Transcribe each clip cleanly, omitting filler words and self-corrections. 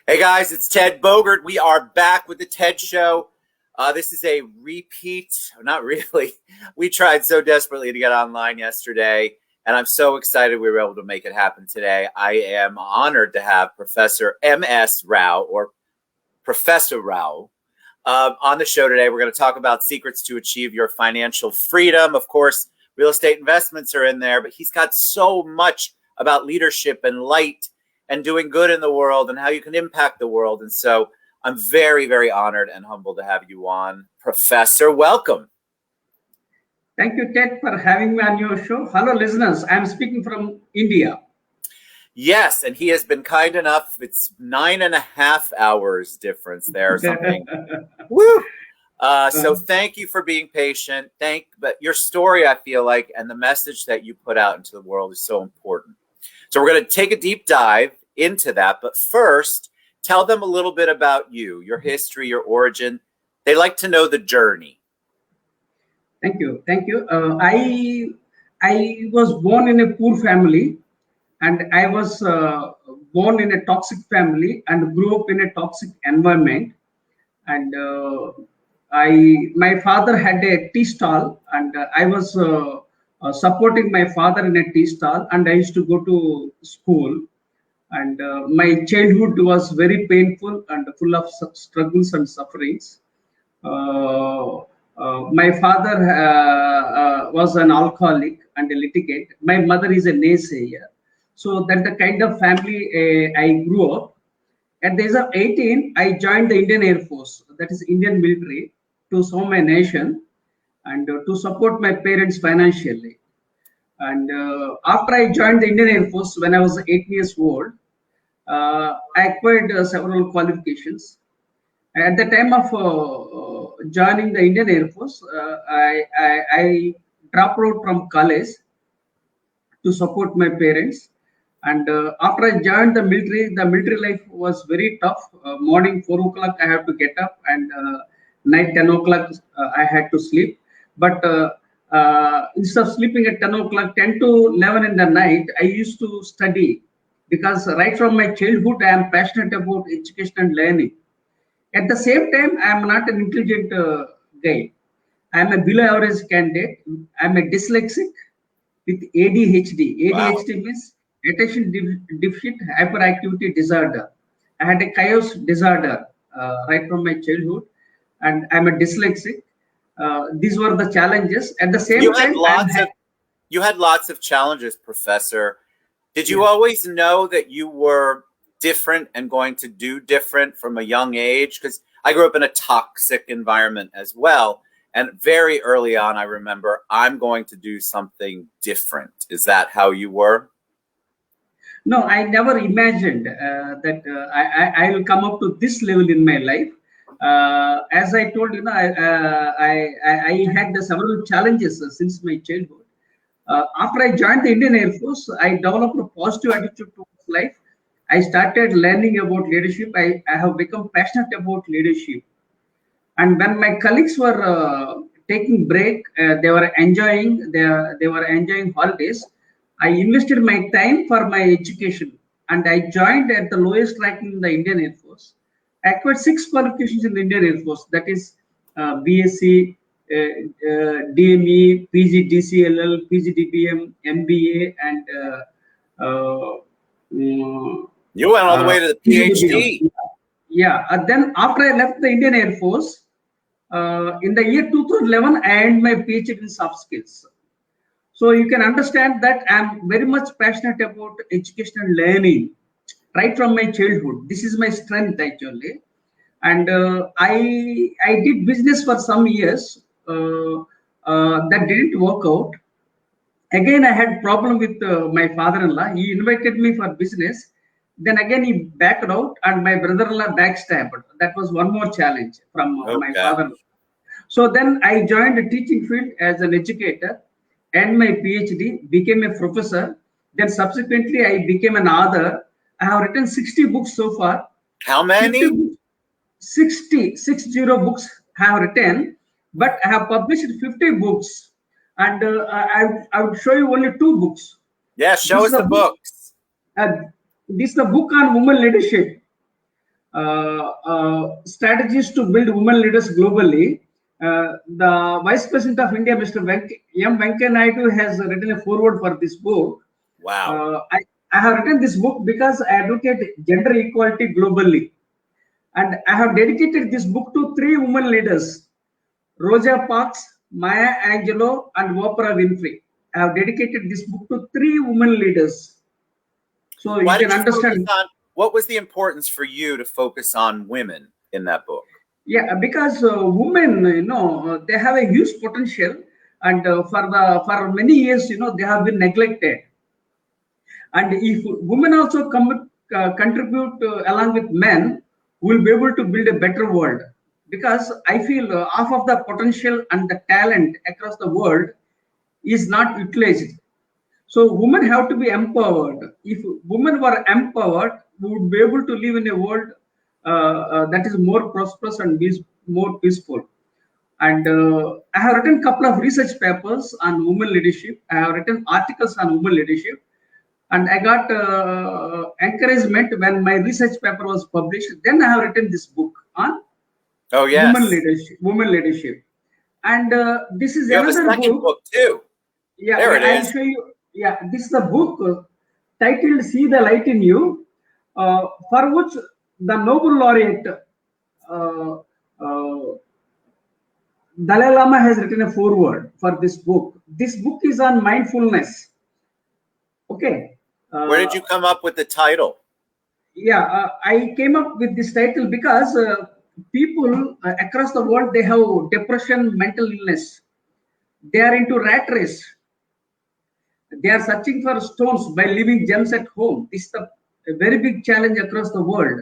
Hey guys, it's Ted Bogert. We are back with the TED Show. This is a repeat, not really. We tried so desperately to get online yesterday, and I'm so excited we were able to make it happen today. I am honored to have Professor M.S. Rao, or Professor Rao, on the show today. We're going to talk about secrets to achieve your financial freedom. Of course, real estate investments are in there, but he's got so much about leadership and light and doing good in the world and how you can impact the world. And so I'm very, very honored and humbled to have you on. Professor, welcome. Thank you, Ted, for having me on your show. Hello, listeners. I'm speaking from India. Yes, and he has been kind enough. It's 9.5 hours difference there or something. Woo! So thank you for being patient. But your story, I feel like, and the message that you put out into the world is so important. So we're going to take a deep dive into that. But first, tell them a little bit about you, your history, your origin. They like to know the journey. Thank you. Thank you. I was born in a poor family, and I was born in a toxic family and grew up in a toxic environment. And my father had a tea stall, and I was supporting my father in a tea stall, and I used to go to school. And my childhood was very painful and full of struggles and sufferings. My father was an alcoholic and a litigant. My mother is a naysayer. So that's the kind of family I grew up. At the age of 18, I joined the Indian Air Force, that is Indian military, to serve my nation and to support my parents financially. And after I joined the Indian Air Force when I was 8 years old, I acquired several qualifications. At the time of joining the Indian Air Force, I dropped out from college to support my parents. And after I joined the military life was very tough. Morning 4 o'clock I have to get up, and night 10 o'clock I had to sleep. But instead of sleeping at 10 o'clock, 10 to 11 in the night, I used to study, because right from my childhood I am passionate about education and learning. At the same time, I am not an intelligent guy. I am a below average candidate. I am a dyslexic with ADHD. ADHD means attention deficit hyperactivity disorder. I had a chaos disorder right from my childhood, and I'm a dyslexic. These were the challenges. At the same time, you had lots of challenges, Professor. Did you always know that you were different and going to do different from a young age? Because I grew up in a toxic environment as well. And very early on, I remember, I'm going to do something different. Is that how you were? No, I never imagined that I will come up to this level in my life. As I told you, I had several challenges since my childhood. After I joined the Indian Air Force, I developed a positive attitude towards life. I started learning about leadership. I have become passionate about leadership. And when my colleagues were taking break, they were enjoying holidays. I invested my time for my education, and I joined at the lowest ranking in the Indian Air Force. I acquired 6 qualifications in the Indian Air Force, that is BSc, DME, PG DCLL, PG DBM, MBA, and you went all the way to the Ph.D. Yeah. Then after I left the Indian Air Force, in the year 2011, I earned my Ph.D. in soft skills. So you can understand that I'm very much passionate about education and learning right from my childhood. This is my strength actually. And I did business for some years. That didn't work out. Again, I had problem with my father-in-law. He invited me for business. Then again, he backed out, and my brother-in-law backstabbed. That was one more challenge from my father-in-law. So then I joined the teaching field as an educator, and my PhD, became a professor. Then subsequently, I became an author. I have written 60 books so far. How many? 60 books I have written, but I have published 50 books. And I would show you only 2 books. Yeah, show us the books. This is the book on women leadership. strategies to build women leaders globally. The Vice President of India, Mr. M. Venkaiah Naidu, has written a foreword for this book. Wow. I have written this book because I advocate gender equality globally. And I have dedicated this book to 3 women leaders, Rosa Parks, Maya Angelou, and Oprah Winfrey. I have dedicated this book to 3 women leaders. So Why you did can you understand. focus on, what was the importance for you to focus on women in that book? Yeah, because women, they have a huge potential, and for many years, they have been neglected. And if women also contribute along with men, we'll be able to build a better world. Because I feel half of the potential and the talent across the world is not utilized. So women have to be empowered. If women were empowered, we would be able to live in a world that is more prosperous and more peaceful. And I have written a couple of research papers on women leadership. I have written articles on women leadership. And I got encouragement when my research paper was published. Then I have written this book on women leadership. Women leadership. And this is you have another a second book too. Yeah, there it I'll is. show you. Yeah, this is the book titled "See the Light in You," for which the Nobel laureate Dalai Lama has written a foreword for this book. This book is on mindfulness. Okay. Where did you come up with the title? Yeah, I came up with this title because people across the world, they have depression, mental illness. They are into rat race. They are searching for stones by leaving gems at home. This is a very big challenge across the world.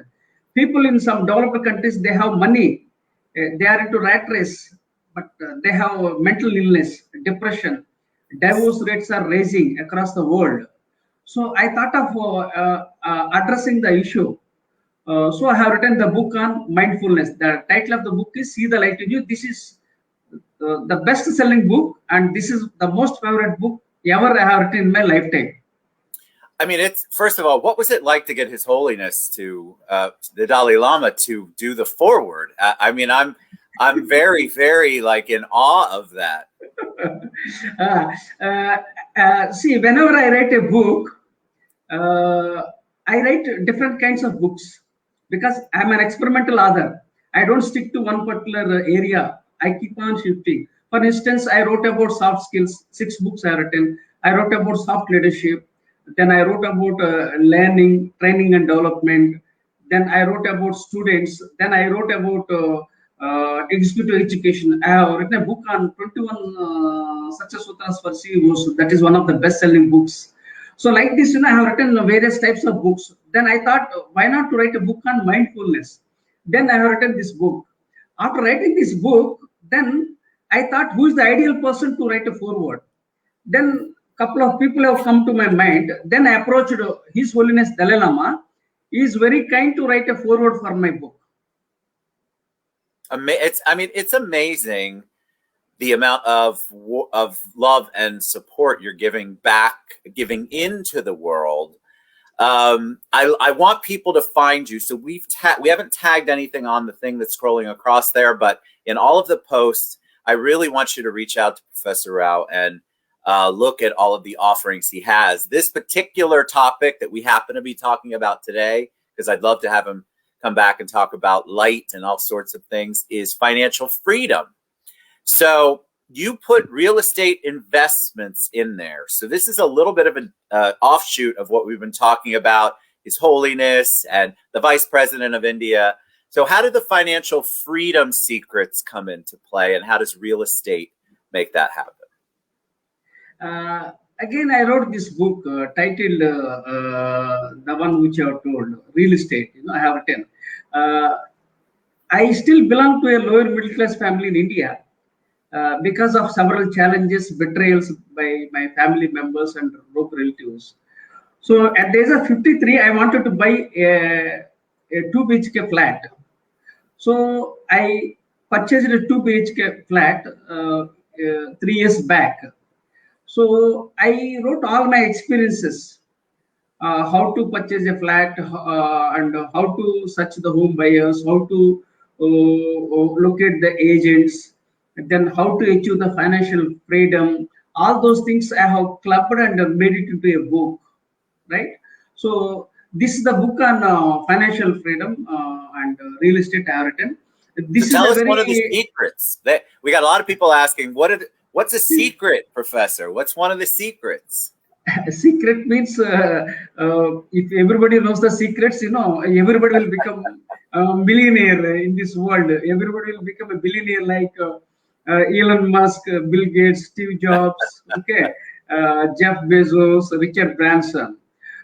People in some developed countries, they have money. They are into rat race, but they have mental illness, depression. Divorce rates are rising across the world. So I thought of addressing the issue. So I have written the book on mindfulness. The title of the book is "See the Light in You." This is the best-selling book, and this is the most favorite book ever I have written in my lifetime. I mean, it's, first of all, what was it like to get His Holiness to the Dalai Lama to do the foreword? I mean, I'm very, very like in awe of that. See, whenever I write a book, I write different kinds of books because I'm an experimental author. I don't stick to one particular area. I keep on shifting. For instance, I wrote about soft skills, 6 books I have written. I wrote about soft leadership. Then I wrote about learning, training and development. Then I wrote about students. Then I wrote about executive education. I have written a book on 21 Success Sutras for CEOs. That is one of the best-selling books. So like this, I have written various types of books. Then I thought, why not to write a book on mindfulness? Then I have written this book. After writing this book, then I thought, who is the ideal person to write a foreword? Then a couple of people have come to my mind. Then I approached His Holiness Dalai Lama. He is very kind to write a foreword for my book. It's amazing the amount of love and support you're giving into the world. I want people to find you. So we haven't tagged anything on the thing that's scrolling across there, but in all of the posts, I really want you to reach out to Professor Rao and look at all of the offerings he has. This particular topic that we happen to be talking about today, because I'd love to have him come back and talk about light and all sorts of things, is financial freedom. So you put real estate investments in there. So this is a little bit of an offshoot of what we've been talking about, His Holiness and the Vice President of India. So how did the financial freedom secrets come into play, and how does real estate make that happen? Again, I wrote this book titled the one which I have told, Real Estate. I have written. I still belong to a lower middle class family in India. Because of several challenges, betrayals by my family members and broke relatives. So at the age of 53, I wanted to buy a 2 BHK flat. So I purchased a 2 BHK flat 3 years back. So I wrote all my experiences how to purchase a flat, and how to search the home buyers, how to locate the agents, then how to achieve the financial freedom. All those things I have clubbed and made it into a book, right? So this is the book on financial freedom and real estate I have written. So This is tell a us one of the very secrets. That we got a lot of people asking, what's a secret, Professor? What's one of the secrets? secret means if everybody knows the secrets, everybody will become a millionaire in this world. Everybody will become a billionaire like Elon Musk, Bill Gates, Steve Jobs, okay, Jeff Bezos, Richard Branson.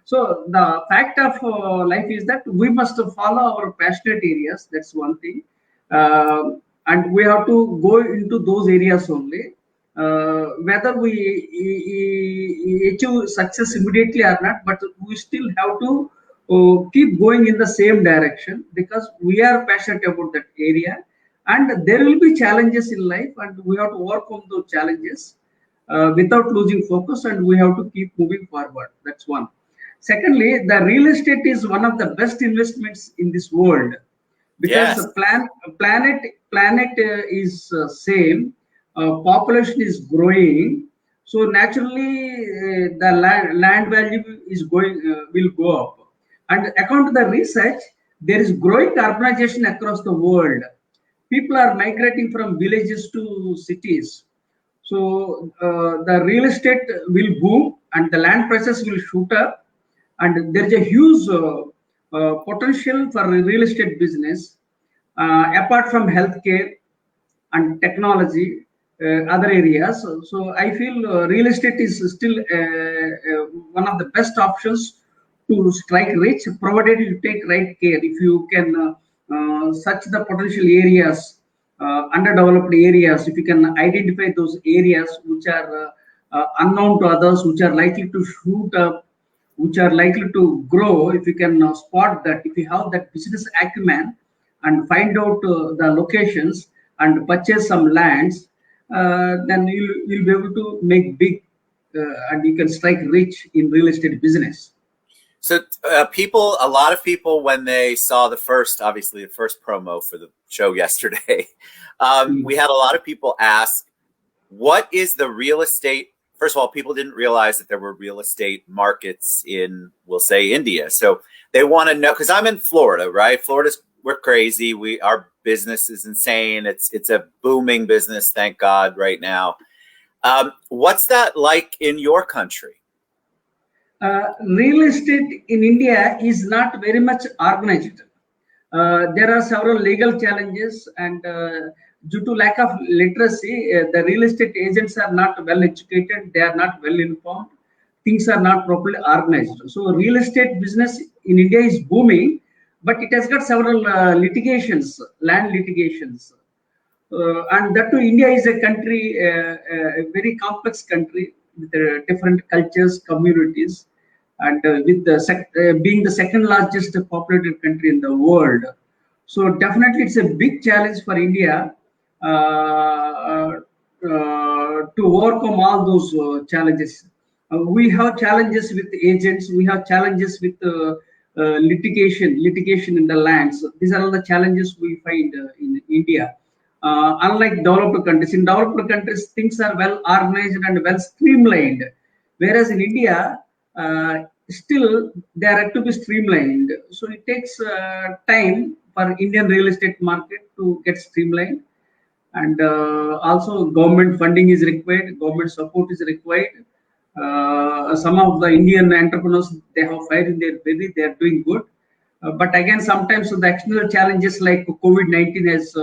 So the fact of life is that we must follow our passionate areas. That's one thing, and we have to go into those areas only. Whether we achieve success immediately or not, but we still have to keep going in the same direction because we are passionate about that area, and there will be challenges in life, and we have to overcome those challenges without losing focus, and we have to keep moving forward. That's one. Secondly, the real estate is one of the best investments in this world because Yes. planet is same, population is growing, so naturally the land value is going will go up, and according to the research, there is growing urbanization across the world. People are migrating from villages to cities, so the real estate will boom and the land prices will shoot up, and there is a huge potential for real estate business apart from healthcare and technology, other areas. So I feel real estate is still one of the best options to strike rich, provided you take right care. If you can search the potential areas, underdeveloped areas, if you can identify those areas which are unknown to others, which are likely to shoot up, which are likely to grow, if you can spot that, if you have that business acumen and find out the locations and purchase some lands, then you'll be able to make big and you can strike rich in real estate business. So a lot of people, when they saw obviously the first promo for the show yesterday, we had a lot of people ask, what is the real estate? First of all, people didn't realize that there were real estate markets in, we'll say, India. So they want to know, because I'm in Florida, right? We're crazy. Our business is insane. It's a booming business, thank God, right now. What's that like in your country? Real estate in India is not very much organized. There are several legal challenges, and due to lack of literacy, the real estate agents are not well educated. They are not well informed. Things are not properly organized. So, real estate business in India is booming, but it has got several litigations, land litigations. And that too, India is a country, a very complex country with different cultures, communities, and with being the second largest populated country in the world. So definitely, it's a big challenge for India to overcome all those challenges. We have challenges with agents. We have challenges with litigation in the lands. These are all the challenges we find in India. Unlike developed countries, in developed countries, things are well organized and well streamlined. Whereas in India, still they are to be streamlined. So it takes time for Indian real estate market to get streamlined. And also government funding is required, government support is required. Some of the Indian entrepreneurs, they have fire in their belly, they are doing good. But again, sometimes the external challenges like COVID-19 has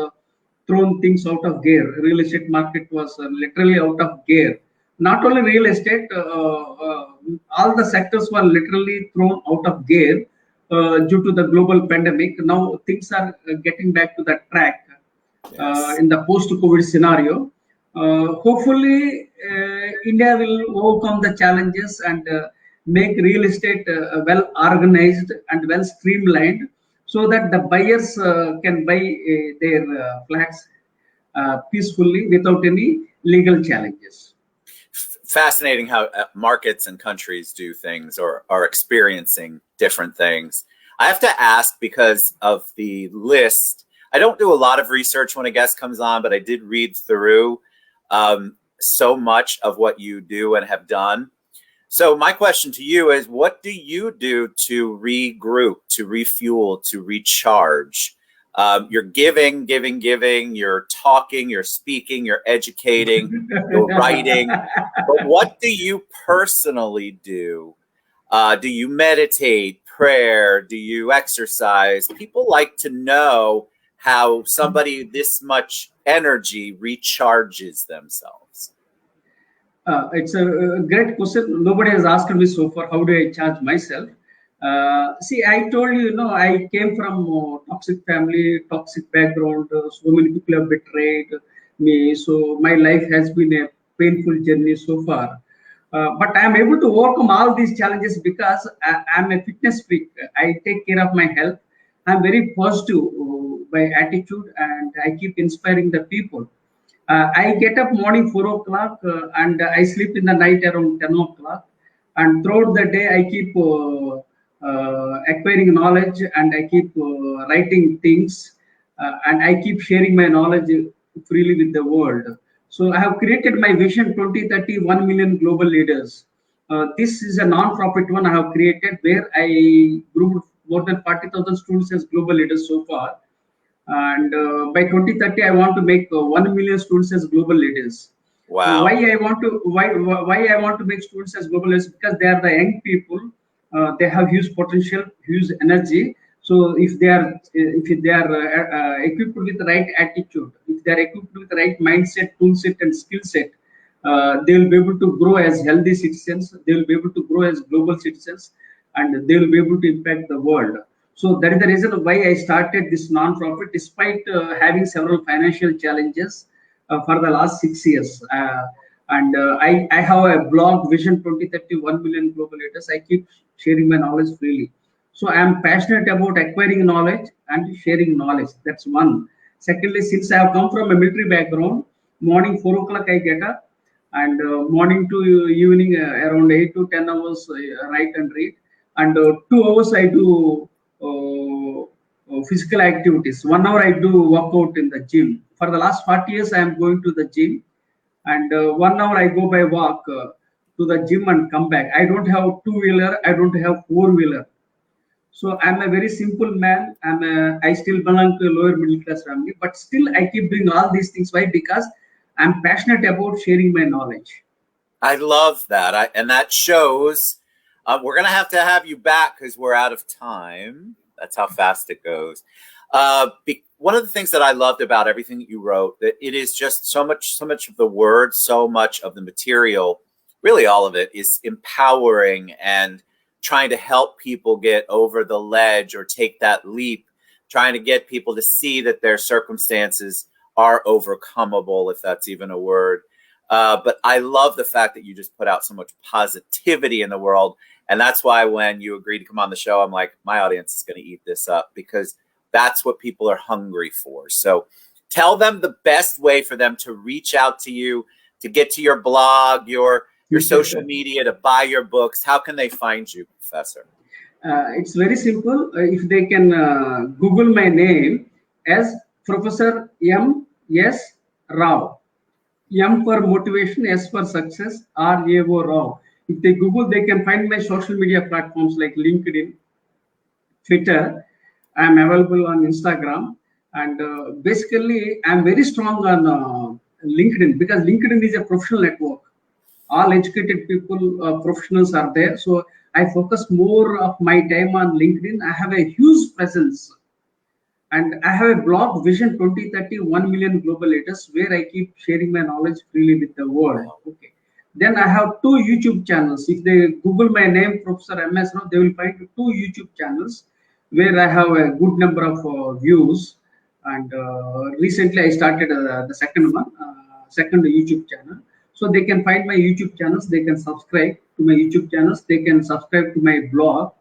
thrown things out of gear. Real estate market was literally out of gear. Not only real estate, all the sectors were literally thrown out of gear due to the global pandemic. Now things are getting back to that track. Yes. In the post-COVID scenario. Hopefully, India will overcome the challenges and make real estate well organized and well streamlined, so that the buyers can buy their flats peacefully without any legal challenges. fascinating how markets and countries do things or are experiencing different things. I have to ask because of the list. I don't do a lot of research when a guest comes on, but I did read through so much of what you do and have done. So my question to you is, what do you do to regroup, to refuel, to recharge? You're giving, you're talking, you're speaking, you're educating, you're writing. But what do you personally do? Do you meditate, prayer? Do you exercise? People like to know how somebody this much energy recharges themselves. It's a great question. Nobody has asked me so far, how do I charge myself? See, I told you, I came from toxic family, toxic background. So many people have betrayed me. So my life has been a painful journey so far. But I am able to overcome all these challenges because I am a fitness freak. I take care of my health. I'm very positive by attitude, and I keep inspiring the people. I get up morning 4 o'clock and I sleep in the night around 10 o'clock. And throughout the day, I keep acquiring knowledge, and I keep writing things, and I keep sharing my knowledge freely with the world. So I have created my vision 2030 1 million global leaders. This is a non-profit one I have created where I grew more than 40,000 students as global leaders so far. And by 2030 I want to make 1 million students as global leaders. Wow. Why I want to make students as global leaders? Because they are the young people. They have huge potential, huge energy. So if they are equipped with the right attitude, if they are equipped with the right mindset, tool set, and skill set, they will be able to grow as healthy citizens. They will be able to grow as global citizens, and they will be able to impact the world. So that is the reason why I started this non-profit, despite having several financial challenges for the last 6 years. I have a blog, Vision 2030 1 million global leaders. I keep sharing my knowledge freely. So I am passionate about acquiring knowledge and sharing knowledge. That's one. Secondly, since I have come from a military background, morning 4 o'clock I get up, and morning to evening around 8 to 10 hours write and read, and 2 hours I do physical activities. 1 hour I do workout in the gym. For the last 40 years, I am going to the gym, and 1 hour I go by walk to the gym and come back. I don't have two-wheeler. I don't have four-wheeler. So I'm a very simple man. I still belong to a lower middle class family, but still I keep doing all these things. Why? Because I'm passionate about sharing my knowledge. I love that. And that shows. We're going to have you back because we're out of time. That's how fast it goes. One of the things that I loved about everything that you wrote, that it is just so much of the words, so much of the material, really all of it is empowering and trying to help people get over the ledge or take that leap, trying to get people to see that their circumstances are overcomable, if that's even a word. But I love the fact that you just put out so much positivity in the world. And that's why when you agreed to come on the show, I'm like, my audience is going to eat this up, because that's what people are hungry for. So tell them the best way for them to reach out to you, to get to your blog, your social media, to buy your books. How can they find you, Professor? It's very simple. If they can Google my name as Professor M.S. Rao. M for motivation, S for success, R.A.O. Rao. If they Google, they can find my social media platforms like LinkedIn, Twitter. I'm available on Instagram. And basically, I'm very strong on LinkedIn, because LinkedIn is a professional network. All educated people, professionals are there. So I focus more of my time on LinkedIn. I have a huge presence. And I have a blog, Vision 2030 1 million global leaders, where I keep sharing my knowledge freely with the world. Okay. Then I have 2 YouTube channels. If they Google my name, Professor M.S, they will find 2 YouTube channels where I have a good number of views. And recently I started the second one, second YouTube channel. So they can find my YouTube channels. They can subscribe to my YouTube channels. They can subscribe to my blog,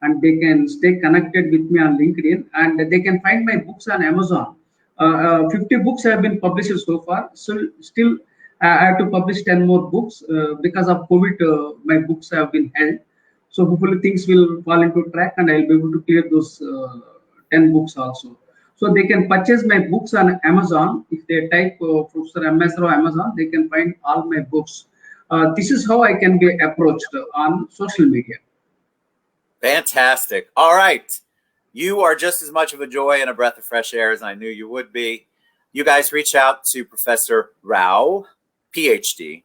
and they can stay connected with me on LinkedIn, and they can find my books on Amazon. 50 books have been published so far. So still I have to publish 10 more books. Because of COVID, my books have been held. So hopefully things will fall into track and I'll be able to clear those 10 books also. So they can purchase my books on Amazon. If they type Professor M.S. or Amazon, they can find all my books. This is how I can be approached on social media. Fantastic. All right. You are just as much of a joy and a breath of fresh air as I knew you would be. You guys reach out to Professor Rao, Ph.D.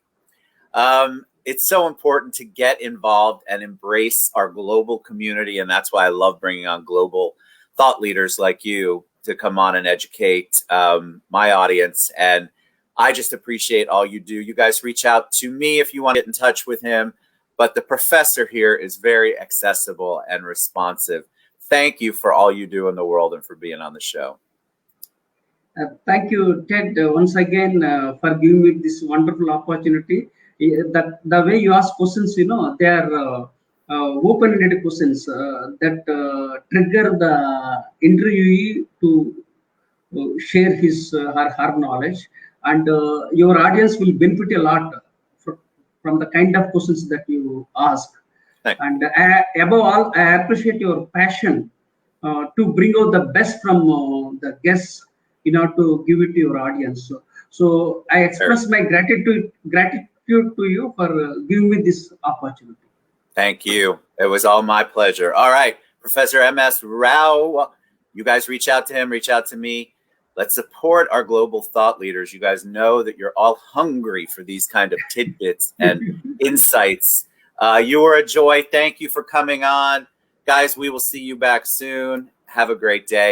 It's so important to get involved and embrace our global community. And that's why I love bringing on global thought leaders like you to come on and educate my audience. And I just appreciate all you do. You guys reach out to me if you want to get in touch with him. But the professor here is very accessible and responsive. Thank you for all you do in the world and for being on the show. Thank you, Ted, once again for giving me this wonderful opportunity. That the way you ask questions, they are open-ended questions that trigger the interviewee to share his or her knowledge, and your audience will benefit a lot from the kind of questions that you ask. Thanks. And above all, I appreciate your passion to bring out the best from the guests in order to give it to your audience. So I express my gratitude to you for giving me this opportunity. Thank you. It was all my pleasure. All right, Professor M.S. Rao, you guys reach out to him, reach out to me. Let's support our global thought leaders. You guys know that you're all hungry for these kind of tidbits and insights. You were a joy. Thank you for coming on. Guys, we will see you back soon. Have a great day.